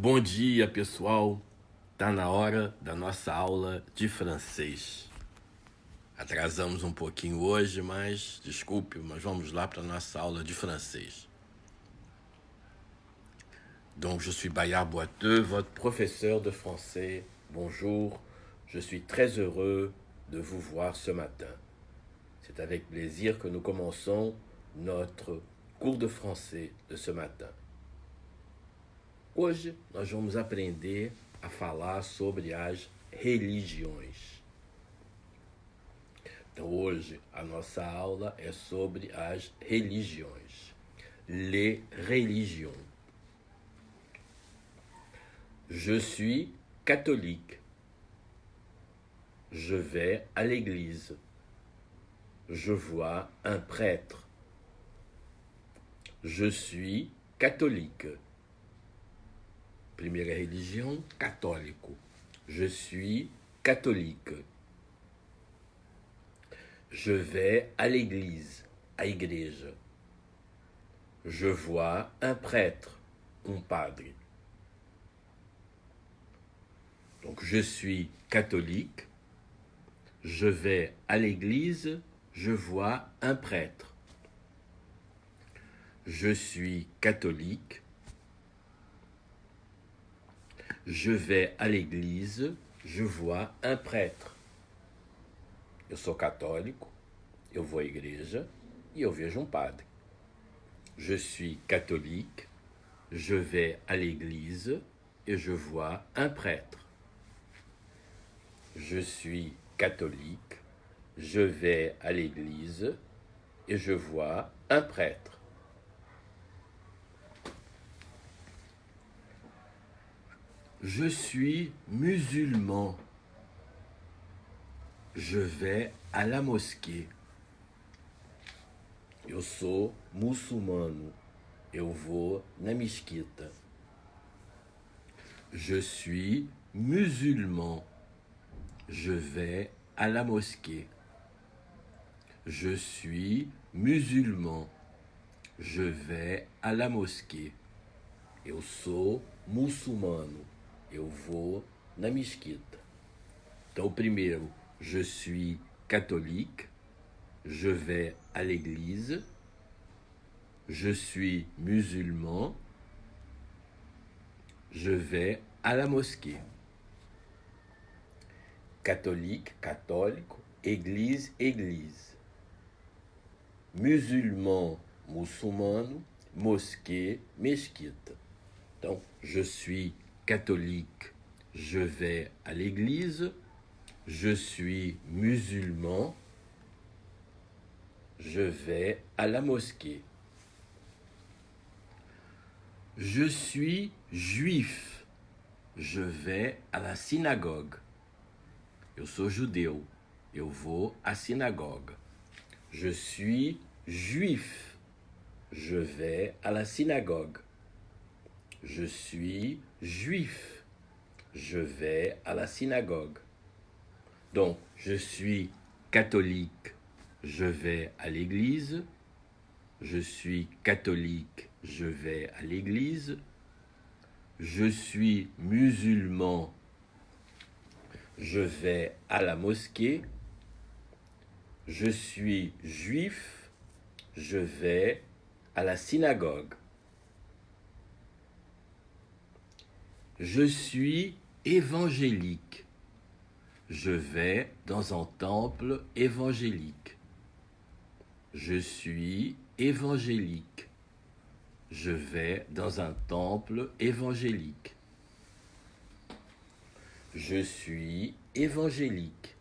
Bom dia, pessoal. Tá na hora da nossa aula de francês. Atrasamos um pouquinho hoje, mas desculpe, mas vamos lá para a nossa aula de francês. Donc, je suis Bayard Boiteux, votre professeur de français. Bonjour, je suis très heureux de vous voir ce matin. C'est avec plaisir que nous commençons notre cours de français de ce matin. Hoje nós vamos aprender a falar sobre as religiões. Então hoje a nossa aula é sobre as religiões. Les religions. Je suis catholique. Je vais à l'église. Je vois un prêtre. Je suis catholique. Primeira religião, católico. Je suis catholique. Je vais à l'église, à igreja. Je vois un prêtre, padre. Donc, je suis catholique. Je vais à l'église, je vois un prêtre. Je suis catholique. Je vais à l'église, je vois un prêtre. Eu sou católico, eu vou à igreja e eu vejo padre. Je suis catholique, je vais à l'église et je vois un prêtre. Je suis catholique, je vais à l'église et je vois un prêtre. Je suis musulman. Je vais à la mosquée. Eu sou muçulmano. Eu vou na mesquita. Je suis musulman. Je vais à la mosquée. Je suis musulman. Je vais à la mosquée. Eu sou muçulmano. Eu vou na mesquita. Então, o primeiro, je suis catholique, je vais à l'église, je suis musulman, je vais à la mosquée. Catholique, católico, église, église. Musulman, muçulmano, mosquée, mesquita. Então, je suis catholique, je vais à l'église, je suis musulman, je vais à la mosquée. Je suis juif, je vais à la synagogue. Eu sou judeu, eu vou à synagogue. Je suis juif, je vais à la synagogue. Je suis juif, je vais à la synagogue. Donc, je suis catholique, je vais à l'église. Je suis catholique, je vais à l'église. Je suis musulman, je vais à la mosquée. Je suis juif, je vais à la synagogue. Je suis évangélique. Je vais dans un temple évangélique. Je suis évangélique. Je vais dans un temple évangélique. Je suis évangélique.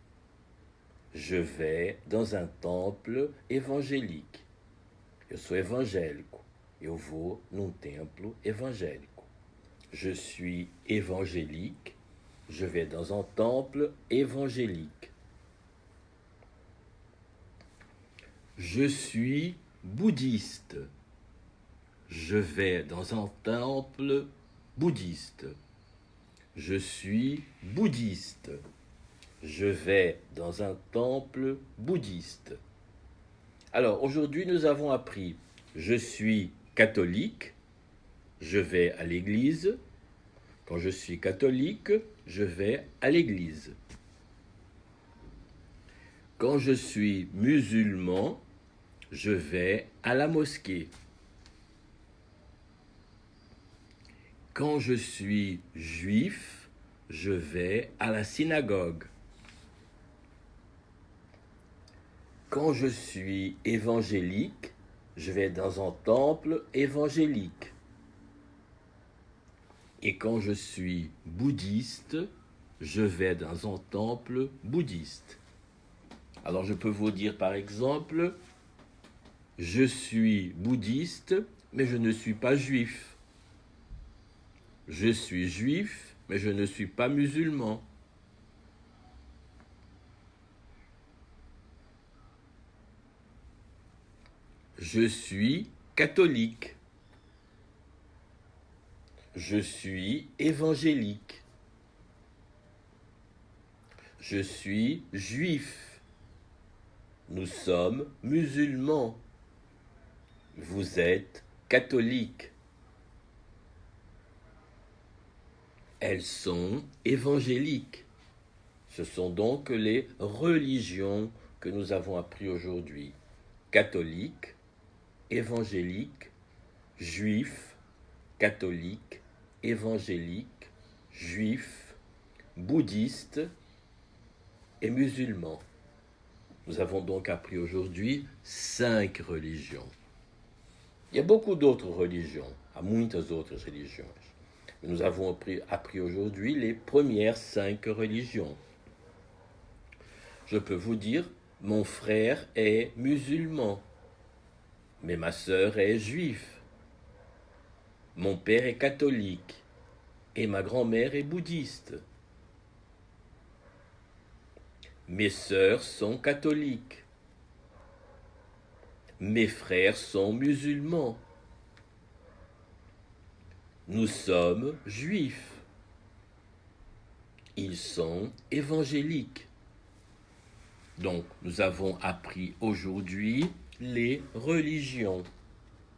Je vais dans un temple évangélique. Eu sou evangélico. Eu vou num templo evangélico. Je suis évangélique. Je vais dans un temple évangélique. Je suis bouddhiste. Je vais dans un temple bouddhiste. Je suis bouddhiste. Je vais dans un temple bouddhiste. Alors, aujourd'hui, nous avons appris « Je suis catholique »,« Je vais à l'église »,« Quand je suis catholique, je vais à l'église. Quand je suis musulman, je vais à la mosquée. Quand je suis juif, je vais à la synagogue. Quand je suis évangélique, je vais dans un temple évangélique. Et quand je suis bouddhiste, je vais dans un temple bouddhiste. Alors je peux vous dire par exemple, je suis bouddhiste, mais je ne suis pas juif. Je suis juif, mais je ne suis pas musulman. Je suis catholique. Je suis évangélique. Je suis juif. Nous sommes musulmans. Vous êtes catholique. Elles sont évangéliques. Ce sont donc les religions que nous avons apprises aujourd'hui. Catholique, évangélique, juif, catholique, évangélique, juif, bouddhiste et musulman. Nous avons donc appris aujourd'hui 5 religions. Il y a beaucoup d'autres religions, há muitas outras religiões. Mais nous avons appris aujourd'hui les premières 5 religions. Je peux vous dire, mon frère est musulman, mais ma sœur est juive. Mon père est catholique et ma grand-mère est bouddhiste. Mes sœurs sont catholiques. Mes frères sont musulmans. Nous sommes juifs. Ils sont évangéliques. Donc, nous avons appris aujourd'hui les religions.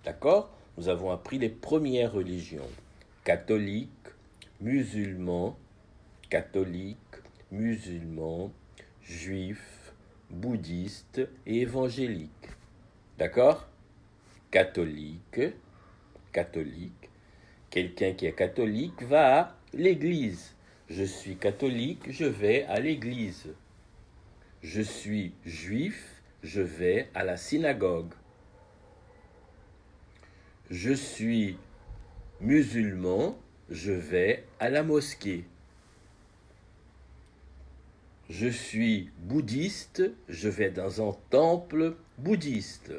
D'accord? Nous avons appris les premières religions. Catholique, musulman, juif, bouddhiste et évangélique. D'accord? Catholique. Quelqu'un qui est catholique va à l'église. Je suis catholique, je vais à l'église. Je suis juif, je vais à la synagogue. Je suis musulman, je vais à la mosquée. Je suis bouddhiste, je vais dans un temple bouddhiste.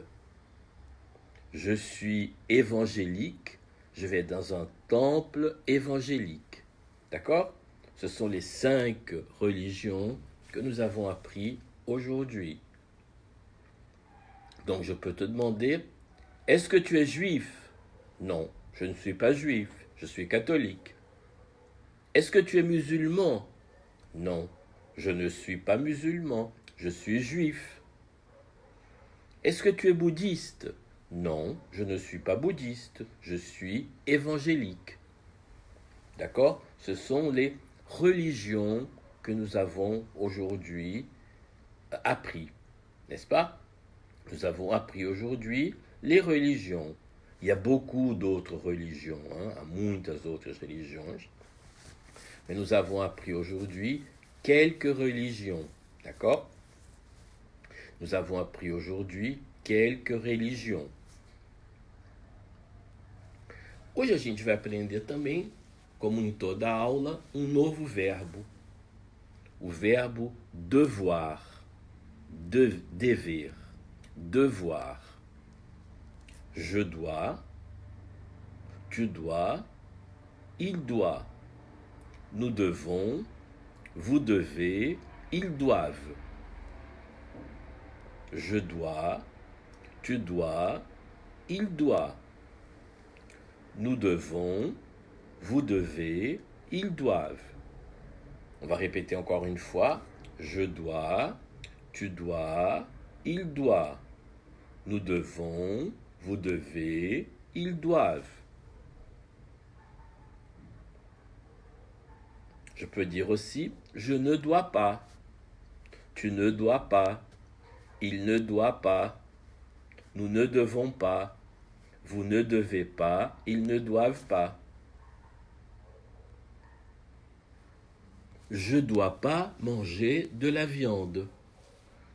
Je suis évangélique, je vais dans un temple évangélique. D'accord? Ce sont les 5 religions que nous avons appris aujourd'hui. Donc je peux te demander, est-ce que tu es juif? Non, je ne suis pas juif, je suis catholique. Est-ce que tu es musulman? Non, je ne suis pas musulman, je suis juif. Est-ce que tu es bouddhiste? Non, je ne suis pas bouddhiste, je suis évangélique. D'accord? Ce sont les religions que nous avons aujourd'hui appris, n'est-ce pas? Nous avons appris aujourd'hui les religions. Il y a beaucoup d'autres religions, há muitas outras religiões. Mais nous avons appris aujourd'hui quelques religions, d'accord? Nous avons appris aujourd'hui quelques religions. Hoje a gente vai aprender também, como em toda aula, um novo verbo. O verbo devoir, dever, devoir. Je dois, tu dois, il doit. Nous devons, vous devez, ils doivent. Je dois, tu dois, il doit. Nous devons, vous devez, ils doivent. On va répéter encore une fois. Je dois, tu dois, il doit. Nous devons, vous devez, ils doivent. Je peux dire aussi, je ne dois pas. Tu ne dois pas. Il ne doit pas. Nous ne devons pas. Vous ne devez pas. Ils ne doivent pas. Je ne dois pas manger de la viande.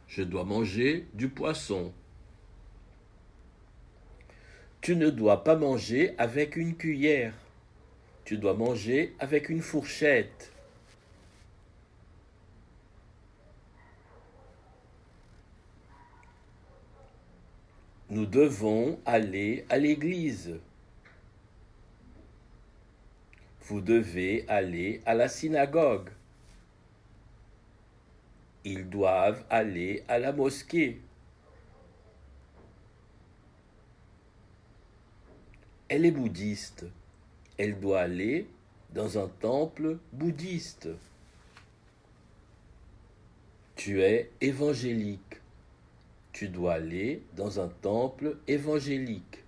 Je dois manger du poisson. Tu ne dois pas manger avec une cuillère. Tu dois manger avec une fourchette. Nous devons aller à l'église. Vous devez aller à la synagogue. Ils doivent aller à la mosquée. Elle est bouddhiste. Elle doit aller dans un temple bouddhiste. Tu es évangélique. Tu dois aller dans um templo evangélique.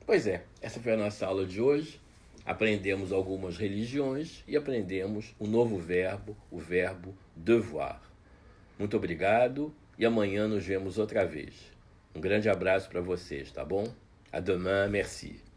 Pois é, essa foi a nossa aula de hoje. Aprendemos algumas religiões e aprendemos um novo verbo, o verbo devoir. Muito obrigado e amanhã nos vemos outra vez. Um grande abraço para vocês, tá bom? À demain, merci.